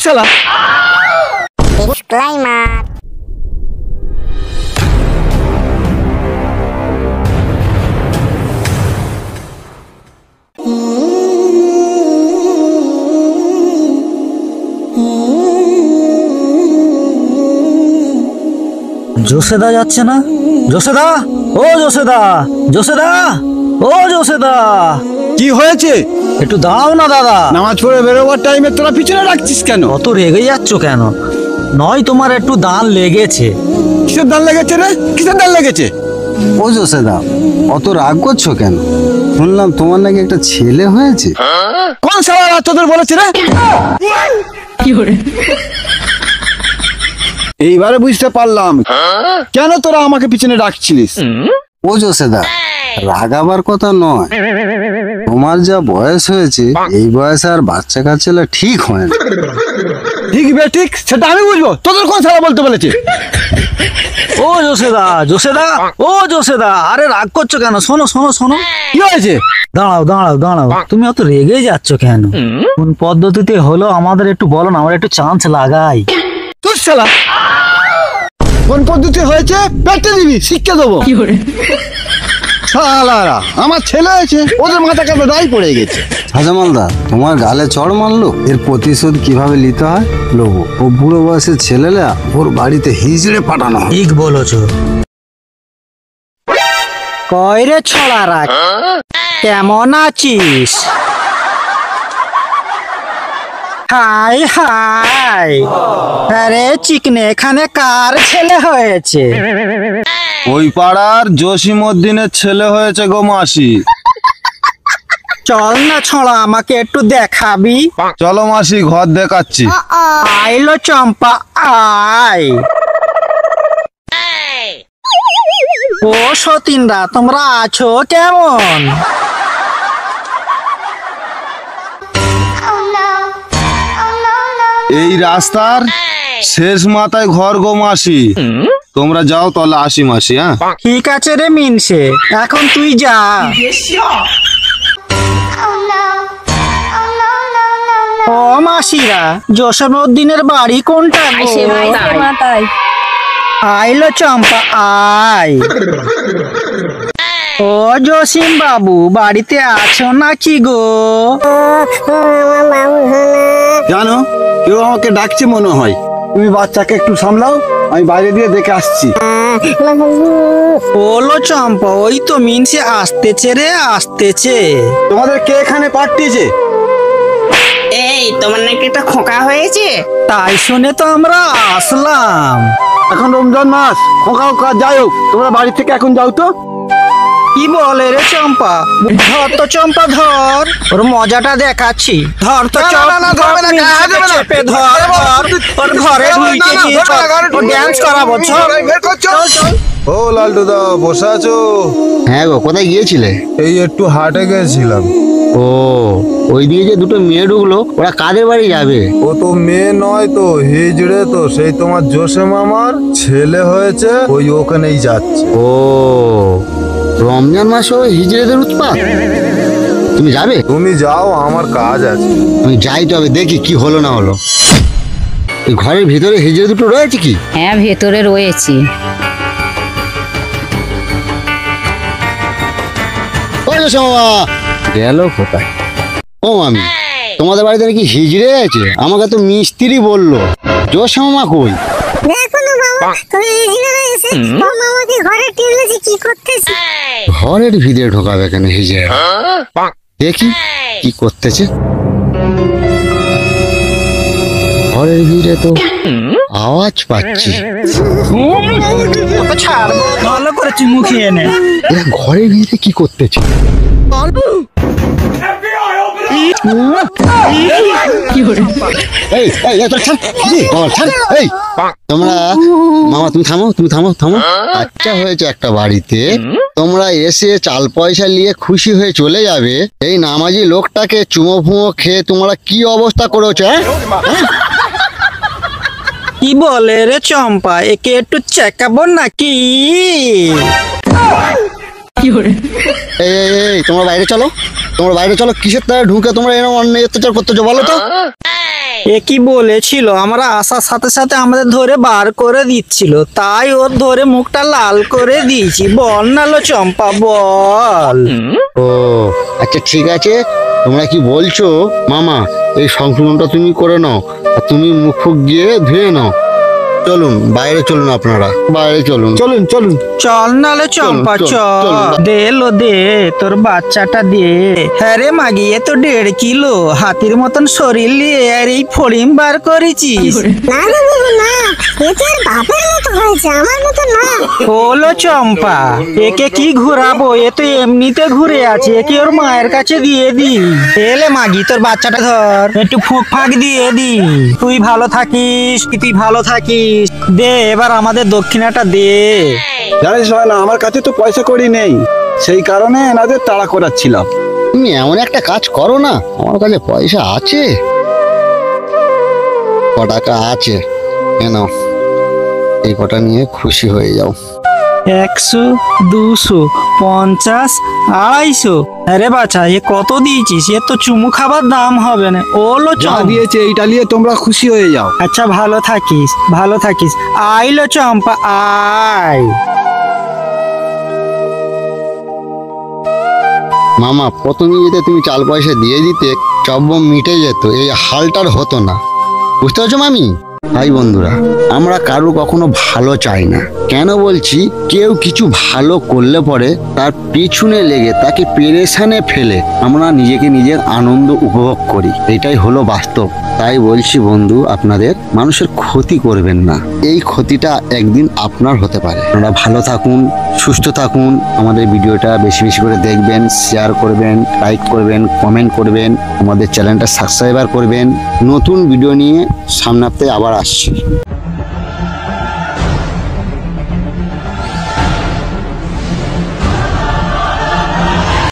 শালা ডিসক্লেইমার। জোসেদা যাচ্ছে না? জোসেদা, ও জোসেদা, জোসেদা, ও জোসেদা, কি হয়েছে? একটু দাঁড়াও না দাদা। নামাজ পড়ে বেরোবার টাইমে তোরা পিছনে রাখছিস কেন? অত রেগে যাচ্ছ কেন? নয় তোমার একটু দান লেগেছে। কিসের দান লেগেছে রে? কিসের দান লেগেছে? ও জোসেদা, অত রাগ করছো কেন? শুনলাম তোমার নাকি একটা ছেলে হয়েছে। কোন শালা তোদের বলেছে রে? এইবারে বুঝতে পারলাম কেন তোরা আমাকে পিছনে ডাকছিলিস। ও জোসেদা, রাগাবার কথা নয়, তোমার যা বয়স হয়েছে এই বয়সে আর বাচ্চা কাচ্চা ঠিক হয় না। ঠিক বে ঠিক সেটা আমি বুঝবো, তোদের কোন শালা বলতে বলেছে? ও জোসেদা, জোসেদা, ও জোসেদা, আরে রাগ করছো কেন? শোনো শোনো শোনো, কি হয়েছে? দাঁড়াও দাঁড়াও দাঁড়াও, তুমি অত রেগে যাচ্ছ কেন? কোন পদ্ধতিতে হলো আমাদের একটু বলো না, আমরা একটু চান্স লাগাই। তোর শালা কোন পদ্ধতি হয়েছে পেটে দিবি, শিক্ষা দেবো। শালারা আমার ছেলে হয়েছে, ওদের মাথা কাটা দায় পড়ে গেছে। হাজামালদা, তোমার গালে চড় মারলো, এর প্রতিশোধ কিভাবে নিতে হয় লোবো। ও বুড়ো বয়সের ছেলেরা ওর বাড়িতে হিজড়ে পাঠানো হয়। ঠিক বলেছো। কয়রে ছড়া রাখ, কেমন আছিস? হাই হাই, আরে চিকনে এখানে কার ছেলে হয়েছে? ওই পাড়ার জসিমউদ্দিনের ছেলে হয়েছে গো মাসি। চল না ছড়া, আমাকে একটু দেখাবি। চলো মাসি, ঘর দেখাচ্ছি। আইলো চম্পা আয়। ও সতীনরা, তোমরা আছো কেমন? এই রাস্তার শেষ মাথায় ঘর গো মাসি, তোমরা যাও তাহলে আসি মাসি। হ্যাঁ ঠিক আছে রে মিনসে, এখন তুই যা। ও মাসিরা, জসীমউদ্দিনের বাড়ি কোনটা গো? আইলো চম্পা আয়। ও জসিম বাবু, বাড়িতে আছো নাকি গো? জানো, কেউ আমাকে ডাকছে মনে হয়। তুমি বাচ্চাকে একটু সামলাও, আমি বাইরে দিয়ে দেখে আসছি। ওলো চম্পা, ওই তো মিনসে আসতেছে রে, আসতেছে। তোমাদের কে এখানে পাঠিয়েছে? এই তোমার নাকি একটা খোকা হয়েছে? তাই শুনে তো আমরা আসলাম। এখন রমজান মাস, খোকা খোকা যাই হোক, তোমরা বাড়ি থেকে এখন যাও তো। কি বলে রে চম্পা? ধর তো চম্পা, ধর, ওর মজাটা দেখাচ্ছি। ধর তো চেপে ধর, ধর, ওর ঘরে ঢুকে গিয়ে ড্যান্স করাবো। ও লালটু দা, বসে আছো? হ্যাঁ গো, কোথায় গিয়েছিলে? এই একটু হাটে গেছিলাম। ও, ওই দিকে যে দুটো মেয়ে ঢুকলো, ওরা কাদের বাড়ি যাবে? ও তো মেয়ে নয় তো, হিজড়ে তো, সেই তোমার জোসে মামার ছেলে হয়েছে, ওই ওখানেই যাচ্ছে। ও, রমজান মাসে ওই হিজড়েদের উৎপাত। তুমি যাবে? তুমি যাও, আমার কাজ আছে। আমি যাই, তবে দেখি কি হলো না হলো। এই ঘরের ভিতরে হিজড়ে দুটো রয়েছে কি? হ্যাঁ, ভেতরে রয়েছে। গেল কোথায়? ও মামি, তোমাদের বাড়িতে নাকি হিজড়ে আছে? আমাকে তো মিস্ত্রি বললো। জোস মামা কই? ঘরের ভিতরে ঢোকাবে কেন হিজড়ে? দেখি কি করতেছে। ঘরের ভিতরে তো আওয়াজ পাচ্ছি। ভালো করে মুখিয়ে নে। এরা ঘরের ভিতরে কি করতেছে? তোমরা মামা, তুমি থামো, তুমি থামো থামো। বাচ্চা হয়েছে একটা বাড়িতে, তোমরা এসে চাল পয়সা নিয়ে খুশি হয়ে চলে যাবে। এই নামাজি লোকটাকে চুমো ফুমো খেয়ে তোমরা কি অবস্থা করেছো? কি বলে রে চম্পা, একে একটু চেকাবো নাকি? এই এই, এই তোমরা বাইরে চলো, তোমরা বাইরে চলো। কিসের তারা ঢুকে তোমরা এরকম অন্যায় অত্যাচার করতেছো বলো তো? এ কি বলেছিল, আমরা আসার সাথে সাথে আমাদের ধরে বার করে দিচ্ছিল, তাই ওর ধরে মুখটা লাল করে দিয়েছি। বল না লো চম্পা, বল। ও আচ্ছা ঠিক আছে, তোমরা কি বলছো মামা, এই সংশোধনটা তুমি করে নাও আর তুমি মুখ ফুক গিয়ে ধুয়ে নাও। চলুন বাইরে চলুন, আপনারা বাইরে চলুন। চলুন চলুন। চল নালে চম্পা চল, চল। চল। দে লো দে, তোর বাচ্চাটা দে। হ্যাঁ রে মাগি, এ তো 1.5 কিলো, হাতির মতন শরীর নিয়ে আর এই ফড়িং বার করেছিস। না না বাবু না, এ তো আর বাপের মতো হয়েছে, আমার মতো না। হলো চম্পা, একে কি ঘুরাবো, এ তো এমনিতে ঘুরে আছে, একে ওর মায়ের কাছে দিয়ে দি। এলে মাগি, তোর বাচ্চাটা ধর, একটু ফুক ফাঁক দিয়ে দি। তুই ভালো থাকিস, তুই ভালো থাকিস। দে এবার আমাদের দক্ষিণাটা দে। জানিস না, আমার কাছে তো পয়সা কড়ি নেই, সেই কারণে এনাদের তাড়া করাচ্ছিলাম। তুমি এমন একটা কাজ করো না, আমার কাছে পয়সা আছে, ক টাকা আছে, কেন এই কটা নিয়ে খুশি হয়ে যাও। 100, 200, 50, 250। আরে বাচ্চা, এ কত দিয়েছিস? এ তো চুমু খাবার দাম হবে না। ওলো যা চম্পা, দিয়েছে এইটা নিয়ে তোমরা খুশি হয়ে যাও। আচ্ছা ভালো থাকিস, ভালো থাকিস। আইলো চম্পা, আয়। মামা প্রথমে যদি তুমি চাল পয়সা দিয়ে দিতে, চব্য মিটে যেত, এই হালটার হতো না। বুঝতে পারছো মামি? ভাই বন্ধুরা, আমরা কারো কখনো ভালো চাই না। কেন বলছি, কেউ কিছু ভালো করলে পরে তার পিছনে লেগে তাকে পেরেশানে ফেলে আমরা নিজেকে নিজের আনন্দ উপভোগ করি। এটাই হলো বাস্তব। তাই বলছি বন্ধু, আপনাদের মানুষের ক্ষতি করবেন না, এই ক্ষতিটা একদিন আপনার হতে পারে। আপনারা ভালো থাকুন, সুস্থ থাকুন। আমাদের ভিডিওটা বেশি বেশি করে দেখবেন, শেয়ার করবেন, লাইক করবেন, কমেন্ট করবেন, আমাদের চ্যানেলটা সাবস্ক্রাইবার করবেন। নতুন ভিডিও নিয়ে সামনে হপ্তাহে আবার আসছি।